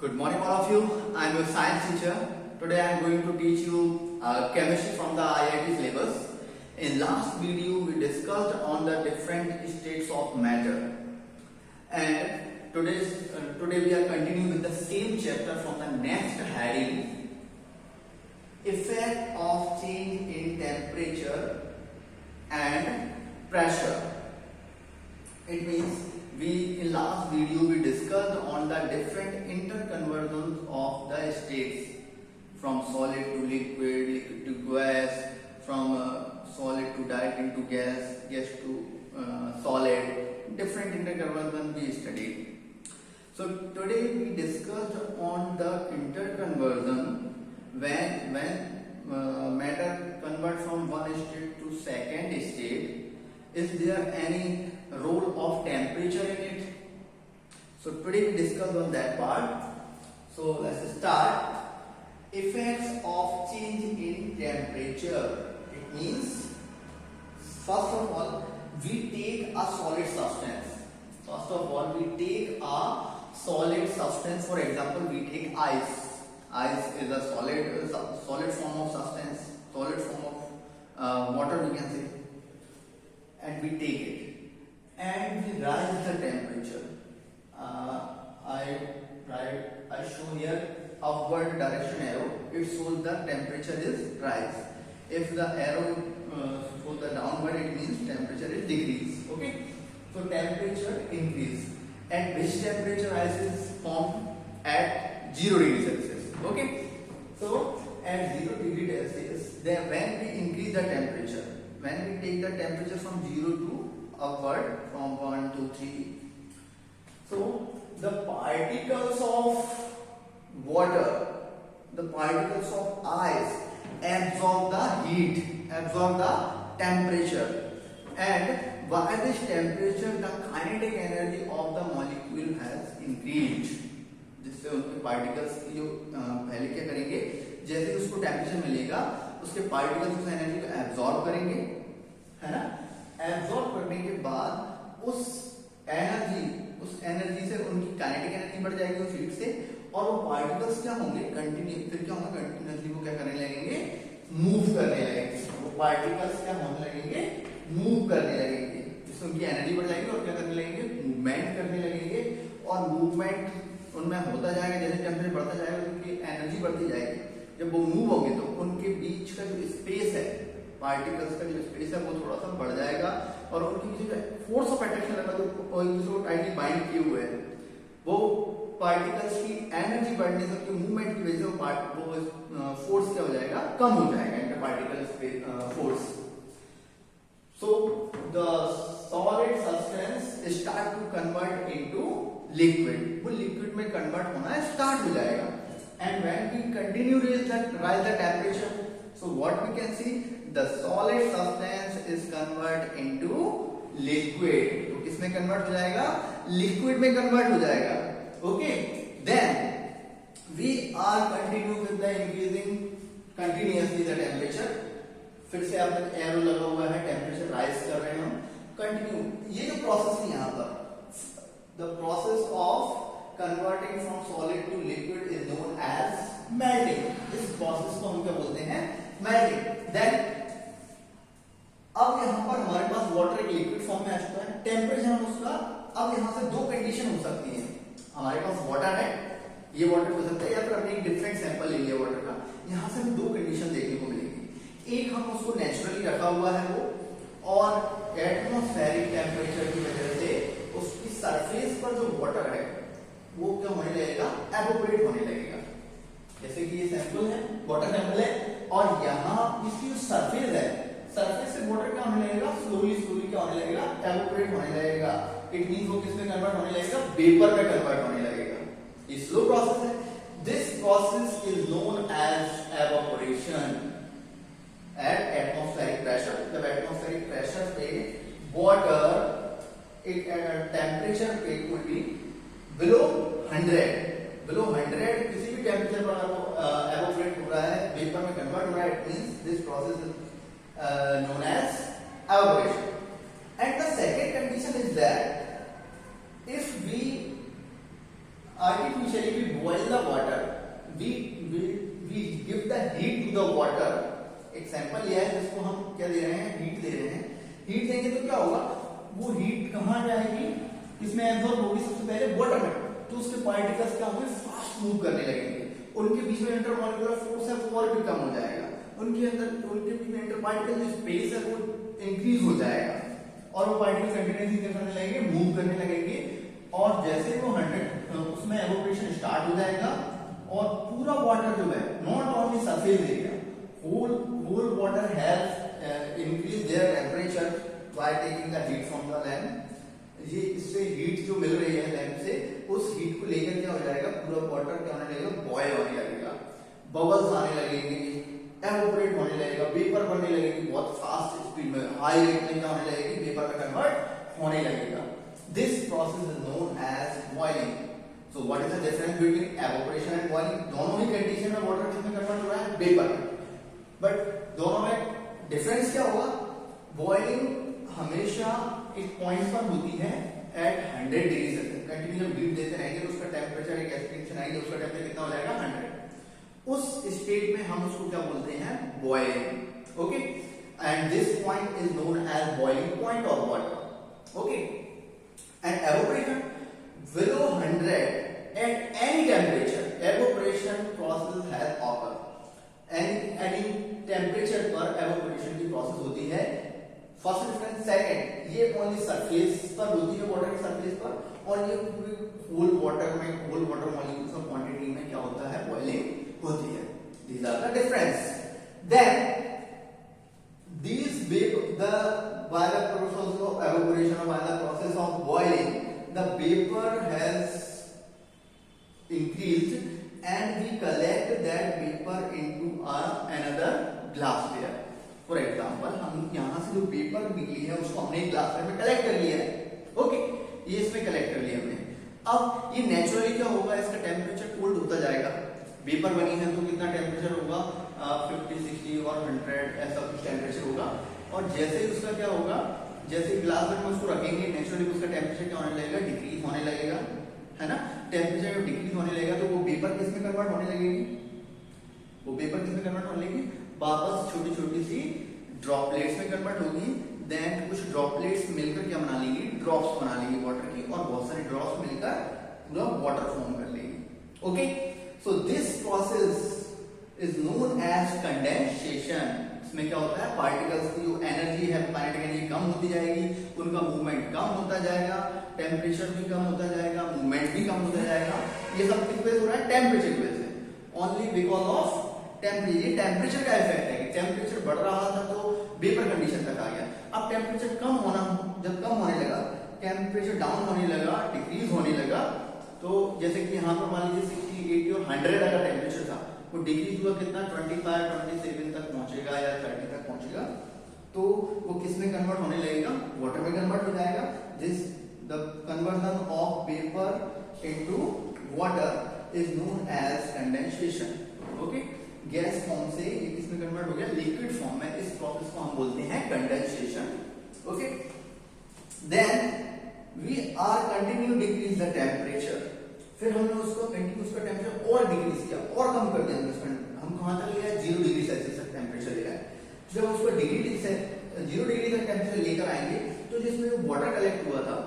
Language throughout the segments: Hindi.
Good morning all of you. I am your science teacher. Today I am going to teach you chemistry from the IIT syllabus. In last video we discussed on the different states of matter, and today we are continuing with the same chapter from the next heading, effect of change in temperature and pressure. It means in last video we discussed on the different interconversions of the states from solid to liquid, liquid to gas, from solid to direct into gas, gas to solid. Different interconversions we studied. So today we discussed on the interconversion when matter convert from one state to second state. Is there any role of temperature in it? So today we discuss on that part. So let's start. Effects of change in temperature. It means first of all we take a solid substance. For example, we take ice. Ice is a solid form of substance, solid form of water, we can say, and we take it and we rise the temperature. I show here upward direction arrow. It shows the temperature is rise. If the arrow shows the downward, it means temperature is decrease. Okay, so temperature increase. At which temperature ice is formed? At 0 degree Celsius. Okay, so at 0 degree Celsius, then when we increase the temperature, when we take the temperature from 0 to upward, from 1 to 3, so the particles of water, the particles of ice absorb the heat, absorb the temperature, and by this temperature the kinetic energy of the molecule has increased. जिससे उनके पार्टिकल्स की जो पहले क्या करेंगे, जैसे उसको टेम्परेचर मिलेगा उसके पार्टिकल्स उस एनर्जी को एब्जॉर्ब करेंगे, है ना। एब्जॉर्ब करने के बाद उस एनर्जी से उनकी काइनेटिक एनर्जी बढ़ जाएगी उस हीट से, और वो पार्टिकल्स क्या होंगे, कंटिन्यूसली वो क्या करने लगेंगे, मूव करने लगेंगे। वो पार्टिकल्स क्या होने लगेंगे, मूव करने लगेंगे, जिससे उनकी एनर्जी बढ़ जाएगी और क्या करने लगेंगे, मूवमेंट करने लगेंगे। और मूवमेंट उनमें होता जाएगा, जैसे टेम्परेचर बढ़ता जाएगा तो उनकी एनर्जी बढ़ती जाएगी। जब वो मूव होंगे तो उनके बीच का जो स्पेस है, पार्टिकल्स का जो स्पेस है वो थोड़ा सा बढ़ जाएगा, और उनकी जो फोर्स ऑफ अट्रैक्शन लगा जो एक दूसरे को टाइटली बाइंड किए हुए हैं, वो पार्टिकल्स की एनर्जी बढ़ने से, उनके मूवमेंट की वजह से वो फोर्स क्या हो जाएगा, कम हो जाएगा, inter particle force. So the solid substance start to convert into liquid, वो लिक्विड में कन्वर्ट होना स्टार्ट हो जाएगा। And when we continue rise the temperature, so what we can see, the solid substance is convert into liquid. तो किसमें कन्वर्ट हो जाएगा, लिक्विड में कन्वर्ट हो जाएगा। okay, then we are continue with the increasing continuously the temperature. फिर से आपने एरो लगा हुआ है, टेम्परेचर राइज कर रहे हैं हम, कंटिन्यू। ये जो प्रोसेस है यहाँ पर, the process of converting from solid to liquid is known as melting. इस प्रोसेस को हम क्या बोलते हैं, melting. Then अब यहाँ पर हमारे पास वाटर एक लिक्विड फॉर्म में आ चुका है, टेम्परेचर हम उसका, अब यहाँ से दो कंडीशन हो सकती है। हमारे पास वाटर है, ये वाटर हो सकता है, या फिर हमने एक डिफरेंट सैंपल ले लिया वाटर का, यहाँ से हमें दो कंडीशन देखने को मिलेगी। एक, हम उसको नेचुरली रखा हुआ है वो, और एटमॉस्फेरिक टेम्परेचर की वजह से उसकी सरफेस पर जो वाटर है वो क्या होने लगेगा, एवोपोरेट होने लगेगा। जैसे कि ये सैंपल है, वाटर सैंपल है, और यहाँ इसकी जो सरफेस है, सरफेस से वाटर क्या होने लगेगा, स्लोली क्या होने लगेगा, एवोपोरेट होने लगेगा। इट मींस वो किसमें कन्वर्ट होने लगेगा, वेपर में कन्वर्ट होने लगेगा। ये स्लो प्रोसेस है। This process is known as evaporation at atmospheric pressure. जब एटमॉस्फेरिक प्रेशर पे वाटर एक टेम्परेचर पे would be below 100 किसी भी टेम्परेचर पर एवोपोरेट हो रहा है, वेपर में कन्वर्ट हो रहा है, it means this process is known as evaporation. And the second condition is that if we artificially we boil the water, we give the heat to the water. एक सैंपल लिया है जिसको हम क्या दे रहे हैं, हीट दे रहे हैं. हीट देंगे तो क्या होगा, वो हीट कहाँ जाएगी, इसमें एब्जॉर्ब होगी सबसे पहले वाटर में. तो उसके पार्टिकल्स क्या होंगे, फास्ट मूव करने लगेंगे. उनके बीच में इंटरमॉलिक्यूलर फोर्स है वो और भी कम हो जाएगा. उनके बीच में इंटरपार्टिकल जो स्पेस है वो इंक्रीज हो जाएगा और वो पार्टिकल कंटिन्यूसली करने लगेंगे, मूव करने लगेंगे. और जैसे वो 100 उसमें एवोपरेशन स्टार्ट हो जाएगा और पूरा वाटर जो है, not only surface area, whole water has increase their temperature by taking the heat from the lamp. ये इससे हीट जो मिल रही है लैंप से, उस हीट को लेकर क्या हो जाएगा, पूरा वाटर क्या होने लगेगा, बॉयल होने लगेगा, बबल्स आने लगेंगे, एवोपरेट होने लगेगा, वेपर बनने लगेगी बहुत फास्ट स्पीड में, हाई रेट में क्या होने लगेगी, वेपर में कन्वर्ट होने लगेगा. This process is known as boiling. So what is the difference between evaporation and boiling? दोनों ही कंडीशन में वाटर किसमें कन्वर्ट हो रहा है, वेपर में. बट दोनों में डिफरेंस क्या होगा, बॉइलिंग हमेशा एक पॉइंट पर होती है at 100 degree Celsius. Continue heat देते रहेंगे तो उसका टेम्परेचर एक एक्सपेक्टेशन आएगी, उसका टेम्परेचर कितना हो जाएगा, 100. उस स्टेट में हम उसको क्या बोलते हैं, boiling. Okay, and this point is known as boiling point of water. Okay, and evaporation below 100 at any temperature, evaporation process has occurred. any temperature पर evaporation की process होती है. First difference. सेकंड, ये ओनली सरफेस पर होती है, वाटर के सरफेस पर, और ये पूरे होल वाटर मॉलिक्यूल्स और क्वांटिटी में क्या होता है, बॉइलिंग होती है. These are the difference. Then by the process of evaporation or by the process of boiling, the vapor has increased and we collect that vapor into another glassware. For example, हम यहाँ से जो वेपर निकली है उसको हमने ग्लासवेयर में कलेक्ट कर लिया है. ओके, ये इसमें कलेक्ट कर लिया हमने. अब ये नेचुरली क्या होगा, इसका टेम्परेचर कोल्ड होता जाएगा. वेपर बनी है तो कितना टेम्परेचर होगा, 50, 60 और 100 ऐसा कुछ टेम्परेचर होगा. और जैसे ही उसका क्या होगा, जैसे ग्लास में उसको रखेंगे, नेचुरली उसका टेम्परेचर क्या होने लगेगा, डिक्रीज होने लगेगा, है ना. टेम्परेचर जब डिक्रीज होने लगेगा तो वो वेपर किस में कन्वर्ट होने लगेगी, वो वेपर किस में कन्वर्ट होने लगेगी, वापस छोटी छोटी सी ड्रॉपलेट्स में कन्वर्ट होगी. देन कुछ ड्रॉपलेट्स मिलकर क्या बना लेंगी, ड्रॉप्स बना लेंगी वाटर की, और बहुत सारे ड्रॉप्स मिलकर पूरा वाटर फॉर्म कर लेंगी. Okay, so this process is known as condensation. इसमें क्या होता है, पार्टिकल्स की जो एनर्जी है, प्लैनेट की एनर्जी कम होती जाएगी, उनका मूवमेंट कम होता जाएगा, टेम्परेचर भी कम होता जाएगा, मूवमेंट भी कम होता जाएगा. ये सब किस वजह से हो रहा है, टेम्परेचर की वजह से, only because of temperature. Temperature का इफेक्ट है कि टेम्परेचर बढ़ रहा था तो वेपर कंडीशन तक आ गया. अब टेम्परेचर कम होना, जब कम होने लगा, टेम्परेचर डाउन होने लगा, डिक्रीज होने लगा, तो जैसे कि यहाँ पर मान लीजिए 60, 80 और 100 अगर टेम्परेचर था, वो डिक्रीज हुआ कितना, 25, 27 तक पहुंचेगा या 30 तक पहुंचेगा. तो वो किस में कन्वर्ट होने लगेगा, वाटर में कन्वर्ट हो जाएगा. This the conversion of vapour into water is known as condensation. Okay, gas form से ये किस में कन्वर्ट हो गया, लिक्विड फॉर्म में. इस प्रोसेस को हम बोलते हैं condensation. Okay, then we are continue decrease the temperature. फिर हमने उसको कंटिन्यू उसका टेम्परेचर और डिक्रीज किया और कम कर दिया. हम कहां तक ले आए, 0 डिग्री सेल्सियस तक टेम्परेचर ले आए. जब हम उसको 0 डिग्री तक टेम्परेचर लेकर आएंगे तो जिसमें वाटर कलेक्ट हुआ था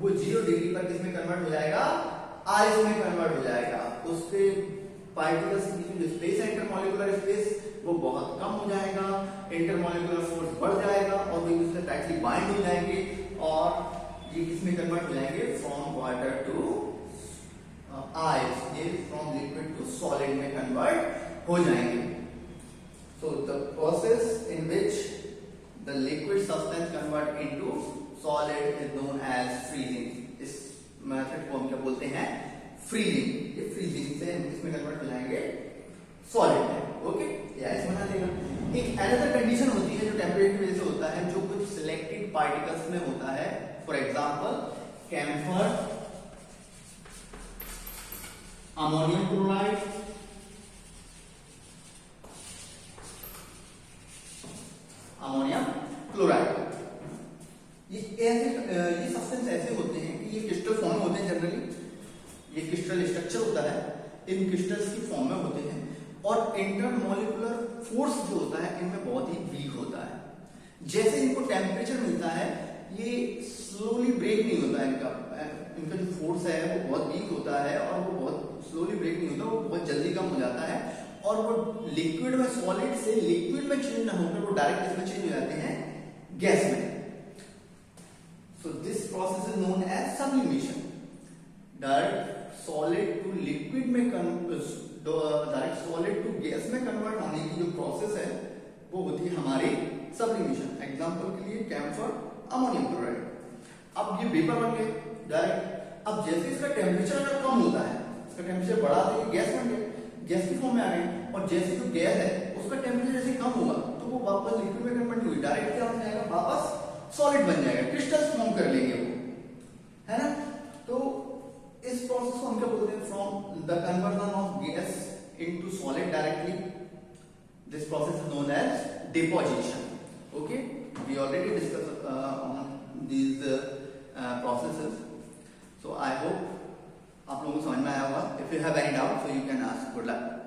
वो 0 डिग्री पर किसमें कन्वर्ट हो जाएगा, आइस में कन्वर्ट हो जाएगा. उसके पार्टिकल्स के बीच में जो स्पेस है, इंटरमॉलिक्यूलर स्पेस, वो बहुत कम हो जाएगा, इंटरमॉलिक्यूलर फोर्स बढ़ जाएगा और वो एक दूसरे से टाइटली बाइंड हो जाएंगे और ये किसमें कन्वर्ट हो जाएंगे, फ्रॉम वाटर टू आइस, ये फ्रॉम लिक्विड टू सॉलिड में कन्वर्ट हो जाएंगे. So the process in which the liquid substance convert into solid is known as freezing. इस मेथड को हम क्या बोलते हैं, फ्रीजिंग. ये फ्रीजिंग से हम इसमें कन्वर्ट हो जाएंगे सॉलिड में. ओके, या इस बना देगा. एक अनदर कंडीशन होती है जो टेम्परेचर की वजह से होता है, जो कुछ सिलेक्टेड पार्टिकल्स में होता है. For example camphor, ammonium chloride, ammonium chloride. ये सब्सटेंस ऐसे होते हैं कि ये क्रिस्टल फॉर्म होते हैं जनरली. ये क्रिस्टल स्ट्रक्चर स्ट्रक्चर होता है इन क्रिस्टल्स की फॉर्म में होते हैं, और इंटरमोलिकुलर फोर्स जो होता है इनमें बहुत ही वीक होता है। जैसे इनको टेम्परेचर मिलता है ये स्लोली ब्रेक नहीं होता है, इनका जो फोर्स है वो बहुत वीक होता है और वो बहुत स्लोली ब्रेक नहीं होता, वो बहुत जल्दी कम हो जाता है, और वो लिक्विड में, सॉलिड से लिक्विड में चेंज ना होकर वो डायरेक्ट इसमें चेंज हो जाते हैं गैस में। So this process is known as sublimation. Direct solid to liquid में डायरेक्ट सॉलिड टू गैस में कन्वर्ट होने की जो प्रोसेस है वो होती है हमारी सब्लिमेशन। एग्जांपल के लिए कैम्फर अमोनियम क्लोराइड। अब ये वेपर बन गए डायरेक्ट। अब जैसे इसका टेम्परेचर अगर कम होता है, इसका टेम्परेचर बढ़ा तो ये गैस बन गए, गैस की फॉर्म में आ गए, और जैसे जो गैस है उसका टेम्परेचर जैसे कम होगा तो वो वापस लिक्विड में कन्वर्ट नहीं हुई, डायरेक्ट क्या हो जाएगा, वापस सॉलिड बन जाएगा, क्रिस्टल्स फॉर्म कर लेंगे वो, है ना। तो इस प्रोसेस को हम क्या बोलते हैं, from the conversion of gas into solid directly, this process is known as deposition. Okay, we already discuss on these processes. So I hope आप लोगों को समझ में आया होगा. If you have any doubt, so you can ask. Good luck.